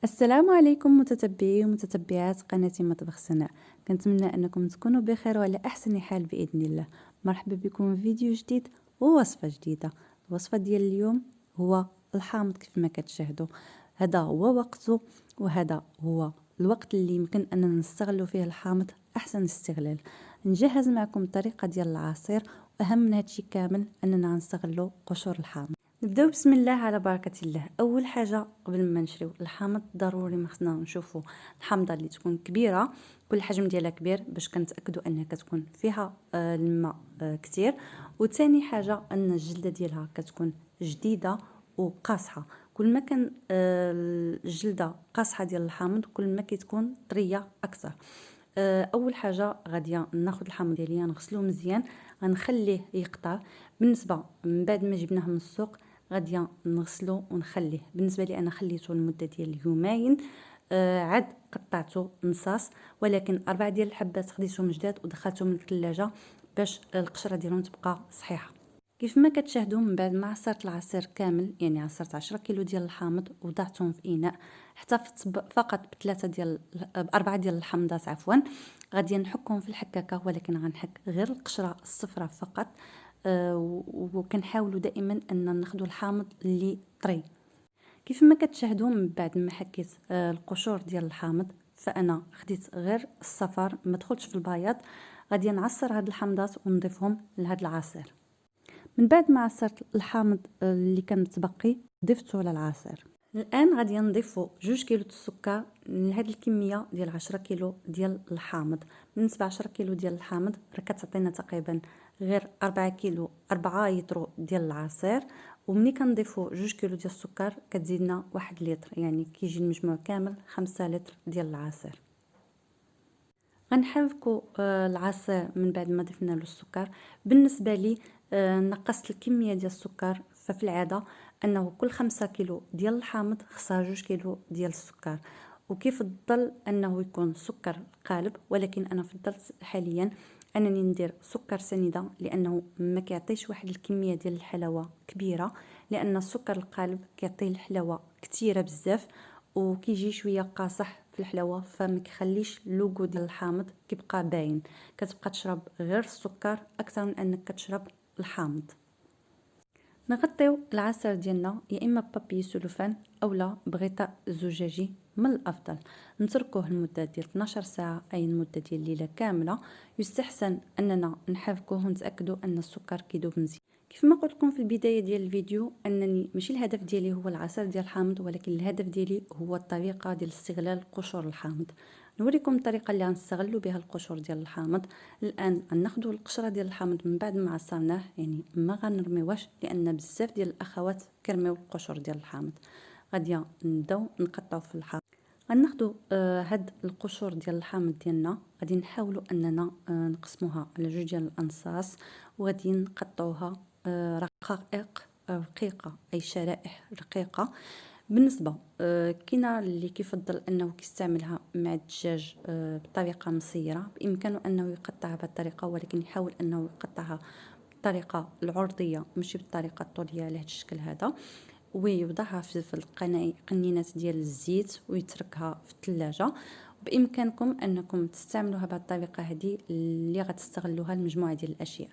السلام عليكم متتبعي ومتتبعات قناة مطبخ سناء. كنتمنى انكم تكونوا بخير وعلى احسن حال باذن الله. مرحبا بكم في فيديو جديد ووصفه جديده. الوصفه ديال اليوم هو الحامض كيف ما كتشاهدوا. هذا هو وقته، وهذا هو الوقت اللي يمكن اننا نستغلوا فيه الحامض احسن استغلال. نجهز معكم الطريقه ديال العصير، واهم من هادشي كامل اننا نستغلوا قشور الحامض. نبداو بسم الله على بركه الله. اول حاجه قبل ما نشريو الحامض ضروري ما خصنا نشوفوا الحامضه اللي تكون كبيره، كل الحجم ديالها كبير باش كنتاكدوا انها كتكون فيها الماء كثير. وثاني حاجه ان الجلده ديالها كتكون جديده وقاصحه. كل ما كان الجلده قاصحه ديال الحامض كل ما كتكون طريه اكثر. اول حاجه غادي ناخذ الحامض ديالي نغسلوه مزيان، غنخليه يقطع. بالنسبه من بعد ما جبناه من السوق غادي نغسلو ونخليه. بالنسبه لي انا خليته لمده ديال يومين، عاد قطعته نصاص، ولكن 4 ديال الحبات خديتهم جداد ودخلتهم للثلاجه باش القشره ديالهم تبقى صحيحه. كيف ما كتشاهدوا من بعد ما عصرت العصير كامل، يعني عصرت 10 كيلو ديال الحامض وضعتهم في اناء، احتفظت فقط بأربعة ديال الحمضات عفوا. غادي نحكهم في الحكاكه، ولكن غنحك غير القشره الصفراء فقط. وكنحاولوا دائما ان ناخذوا الحامض اللي طري. كيف ما كتشاهدوا من بعد ما حكيت القشور ديال الحامض، فانا خديت غير الصفر، ما دخلتش في البياض. غادي نعصر هاد الحمضات ونضيفهم لهاد العصير. من بعد ما عصرت الحامض اللي كان متبقي ضفته على العصير. الان غادي نضيفوا 2 كيلو السكر لهاد الكميه ديال 10 كيلو ديال الحامض. بالنسبه 10 كيلو ديال الحامض راه كتعطينا تقريبا غير 4 يطرو ديال العصير. ومني كنضيفوا 2 كيلو ديال السكر كتزيدنا 1 لتر، يعني كيجي المجموع كامل 5 لتر ديال العصير. غنحركوا العصير من بعد ما ضفنا له السكر. بالنسبه لي نقصت الكميه ديال السكر، ففي العاده انه كل 5 كيلو ديال الحامض خصها 2 كيلو ديال السكر. وكيفضل انه يكون سكر قالب، ولكن انا فضلت حاليا انني ندير سكر سنيده، لانه ما كيعطيش واحد الكميه ديال الحلاوه كبيره، لان السكر القالب كيعطي الحلاوه كثيره بزاف وكيجي شويه قاصح في الحلاوه، فما كيخليش اللوغو ديال الحامض كيبقى باين. كتبقى تشرب غير السكر اكثر من انك كتشرب الحامض. نغطيو العصير ديالنا يا اما بابي سلوفان اولا بغطاء زجاجي من الافضل. نتركوه لمده ديال 12 ساعه، اي المده ديال الليله كامله. يستحسن اننا نحركوه ونتاكدوا ان السكر كيذوب مزيان. كيف ما قلت لكم في البدايه ديال الفيديو انني ماشي الهدف ديالي هو العصير ديال الحامض، ولكن الهدف ديالي هو الطريقه ديال استغلال قشور الحامض. نوريكم الطريقه اللي غنستغلوا بها القشور ديال الحامض. الان غناخذوا القشره ديال الحامض من بعد ما عصرناه، يعني ما غنرميوهاش، لان بزاف ديال الاخوات كيرميو القشور ديال الحامض. غادي نبداو نقطعوا في الحامض. غناخذوا هاد القشور ديال الحامض ديالنا، غادي نحاولوا اننا نقسموها على 2 ديال الانصاص، وغادي نقطعوها رقائق رقيقه، اي شرائح رقيقه. بالنسبه كاينه اللي كيفضل انه كيستعملها مع الدجاج بطريقه مصيره، بامكانه انه يقطعها بهذه الطريقه، ولكن يحاول انه يقطعها بالطريقه العرضيه ماشي بالطريقه الطوليه على هذا الشكل هذا. ويوضعها في القنينات ديال الزيت ويتركها في الثلاجه. بامكانكم انكم تستعملوها بهذه الطريقه هذه اللي غتستغلوها لمجموعه ديال الاشياء.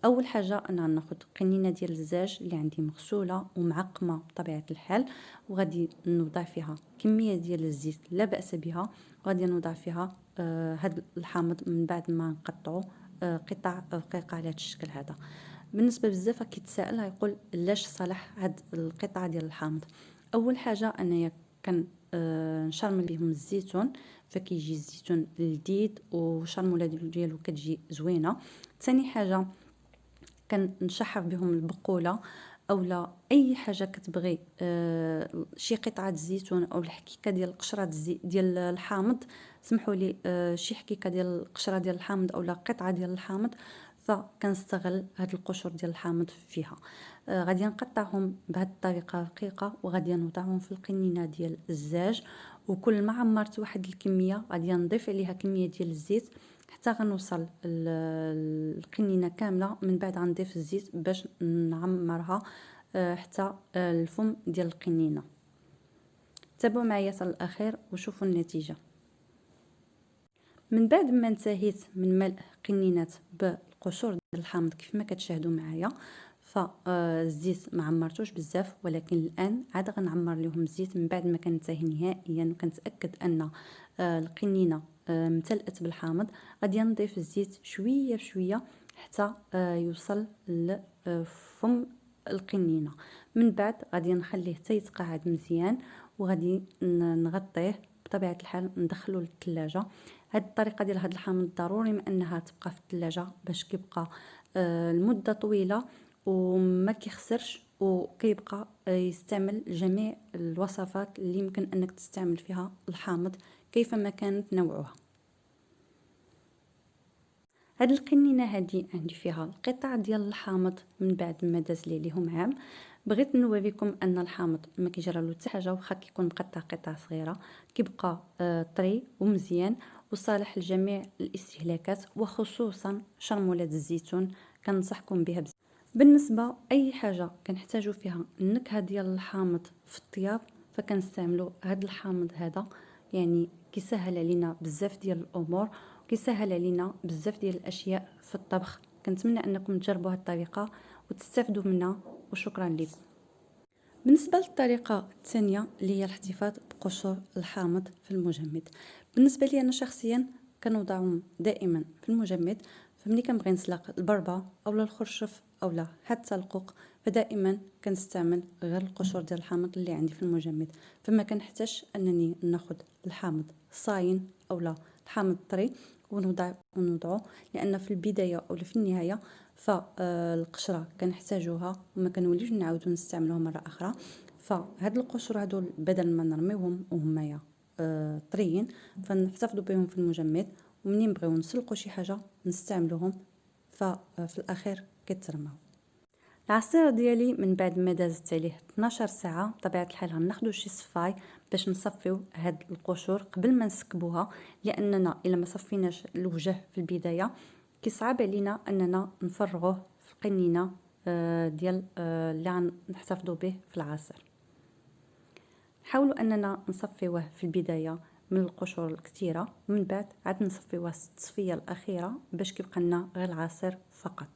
اول حاجه انا غناخذ قنينه ديال الدجاج اللي عندي مغسوله ومعقمه بطبيعه الحال، وغادي نوضع فيها كميه ديال الزيت لا باس بها، وغادي نوضع فيها هذا الحامض من بعد ما نقطعه قطع رقيقه على هذا الشكل هذا. بالنسبه بزاف كيتسائل يقول علاش صالح هاد القطعه ديال الحامض. اول حاجه انايا كان نشرمل بهم الزيتون، فكيجي الزيتون لذيذ وشرموله ديالو كتجي زوينه. ثاني حاجه كنشحر بهم البقوله اولا اي حاجه كتبغي شي قطعه زيتون او الحكيكه ديال قشره ديال الحامض. سمحوا لي شي حكيكه ديال القشره ديال الحامض اولا قطعه ديال الحامض، فكنستغل هاد القشور ديال الحامض فيها. غادي نقطعهم بهاد الطريقه رقيقه، وغادي نوضعهم في القنينه ديال الزاج. وكل ما عمرت واحد الكميه غادي نضيف عليها كميه ديال الزيت حتى غنوصل القنينه كامله. من بعد غنضيف الزيت باش نعمرها حتى الفم ديال القنينه. تابعوا معايا حتى الاخير وشوفوا النتيجه. من بعد ما انتهيت من ملء قنينات بالقشور ديال الحامض كيف ما كتشاهدوا معايا، فالزيت ما عمرتوش بزاف، ولكن الان عاد غنعمر لهم الزيت من بعد ما كننتهي نهائيا وكنتاكد ان القنينه امتلأت بالحامض. غادي نضيف الزيت شويه بشويه حتى يوصل لفم القنينه. من بعد غادي نخليه حتى يتقاعد مزيان، وغادي نغطيه بطبيعه الحال ندخلو للثلاجه. هاد الطريقه ديال هاد الحامض ضروري ما انها تبقى في الثلاجه باش كيبقى المده طويله وما كيخسرش، وكيبقى يستعمل جميع الوصفات اللي يمكن انك تستعمل فيها الحامض كيفما كانت نوعها. هاد القنينه هادي عندي فيها القطع ديال الحامض من بعد ما داز لي ليهم عام. بغيت نوريكم ان الحامض ما كيجرالو حتى حاجه، واخا كيكون مقطع قطع صغيره كيبقى طري ومزيان وصالح لجميع الاستهلاكات، وخصوصا شرمولات الزيتون كنصحكم بها بزاف. بالنسبه اي حاجه كنحتاجو فيها النكهه ديال الحامض في الطياب فكنستعملوا هذا الحامض هذا، يعني كيسهل علينا بزاف ديال الامور وكيسهل علينا بزاف ديال الاشياء في الطبخ. كنتمنى انكم تجربوا هذه الطريقه وتستافدوا منها، وشكرا لكم. بالنسبه للطريقه الثانيه اللي هي الاحتفاظ بقشور الحامض في المجمد، بالنسبه لي انا شخصيا كنوضعهم دائما في المجمد. فملي كنبغي نسلق البربه اولا الخرشف اولا حتى القوق، فدائما كنستعمل غير القشور ديال الحامض اللي عندي في المجمد، فما كنحتاجش انني ناخذ الحامض صاين اولا الحامض طري ونوضعه، لان في البدايه اولا في النهايه فالقشره كنحتاجوها وما كنوليوش نعاودو نستعملوها مره اخرى. فهاد القشور هادو بدل ما نرميوهم وهمايا طريين فنحتفظوا بهم في المجمد، ومنين نبغيو نسلقوا شي حاجه نستعملوهم ففي الاخير كيترماو. العصير ديالي من بعد ما دازت عليه 12 ساعه بطبيعه الحال غناخذوا شي صفاي باش نصفيو هاد القشور قبل ما نسكبوها، لاننا الا ما صفيناش الوجه في البدايه كيصعب علينا اننا نفرغوه في القنينه ديال اللي غنحتفظوا به في العصير. حاولوا اننا نصفيوه في البدايه من القشور الكثيره، ومن بعد عاد نصفيوه التصفيه الاخيره باش كيبقى لنا غير العصير فقط.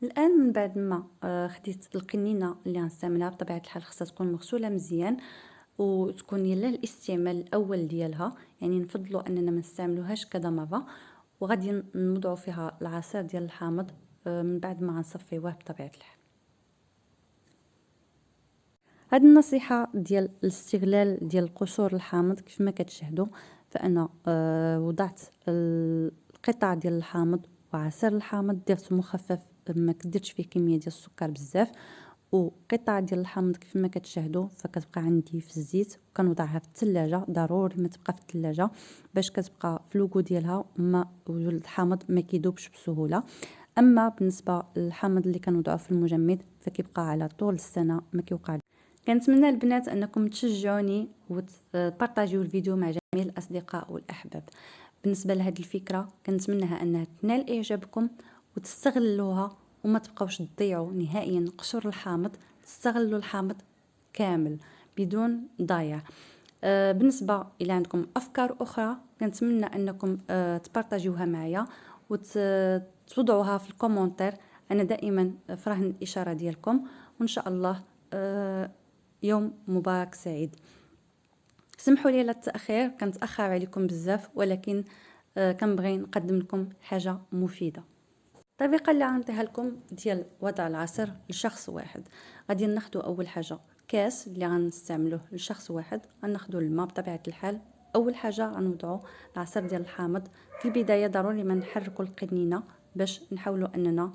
الان من بعد ما خديت القنينه اللي غنستعملها بطبيعه الحال خصها تكون مغسوله مزيان وتكون يلا الاستعمال الاول ديالها، يعني نفضلوا اننا ما نستعملوهاش كذا مره، وغادي نوضعوا فيها العصير ديال الحامض من بعد ما غنصفيوه بطبيعه الحال. هاد النصيحه ديال الاستغلال ديال قشور الحامض كيف ما كتشاهدوا، فانا وضعت القطع ديال الحامض وعصير الحامض درته مخفف، ما كدرتش فيه كميه ديال السكر بزاف، وقطع ديال الحامض كيف ما كتشاهدوا فكتبقى عندي في الزيت، وكنوضعها في الثلاجه. ضروري ما تبقى في الثلاجه باش كتبقى في لوغو ديالها ما الحامض ما كيذوبش بسهوله. اما بالنسبه للحامض اللي كنوضعوه في المجمد فكيبقى على طول السنه ما كيوقع. كنتمنى البنات انكم تشجعوني وتبارطاجيو الفيديو مع جميع الاصدقاء والاحباب. بالنسبه لهذه الفكره كنتمنىها انها تنال اعجابكم وتستغلوها وما تبقاوش تضيعوا نهائيا قشور الحامض، تستغلوا الحامض كامل بدون ضايع. بالنسبه الى عندكم افكار اخرى كنتمنى انكم تبارطاجيوها معايا وتوضعوها في الكومونتير. انا دائما فرحان الاشاره ديالكم، وان شاء الله يوم مبارك سعيد. سمحوا لي على التاخير، كنتاخر عليكم بزاف، ولكن كنبغي نقدم لكم حاجه مفيده. الطريقه اللي غنعطيها لكم ديال وضع العصير لشخص واحد، غادي ناخذ اول حاجه كاس اللي غنستعملوه لشخص واحد، غناخذوا الماء بطبيعه الحال. اول حاجه غنوضعوا العصير ديال الحامض. في البدايه ضروري ما نحركوا القنينه باش نحاولوا اننا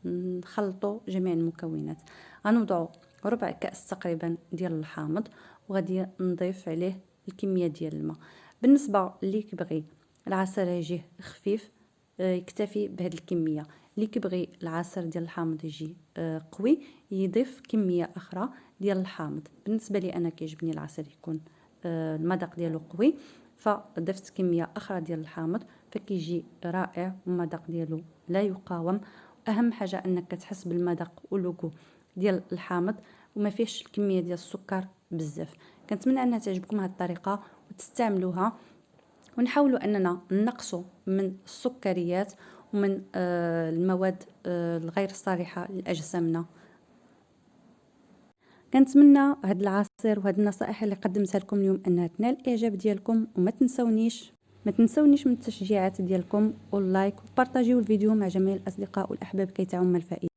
نخلطوا جميع المكونات. غنوضعوا ربع كاس تقريبا ديال الحامض، وغادي نضيف عليه الكميه ديال الماء. بالنسبه اللي كيبغي العصير يجيه خفيف يكتفي بهذه الكميه، اللي كيبغي العصير ديال الحامض يجي قوي يضيف كميه اخرى ديال الحامض. بالنسبه لي انا كيعجبني العصير يكون المذاق ديالو قوي، فضفت كميه اخرى ديال الحامض فكيجي رائع والمذاق ديالو لا يقاوم. اهم حاجه انك تحس بالمذاق واللوغو ديال الحامض وما فيهش الكميه ديال السكر بزاف. كنتمنى انها تعجبكم هذه الطريقه وتستعملوها، ونحاولوا اننا نقصوا من السكريات ومن المواد الغير صالحه لاجسامنا. كنتمنى هاد العصير وهاد النصائح اللي قدمتها لكم اليوم انها تنال الاعجاب ديالكم، وما تنسونيش من التشجيعات ديالكم واللايك، وبارطاجيو الفيديو مع جميع الاصدقاء والاحباب كي تعم الفائده.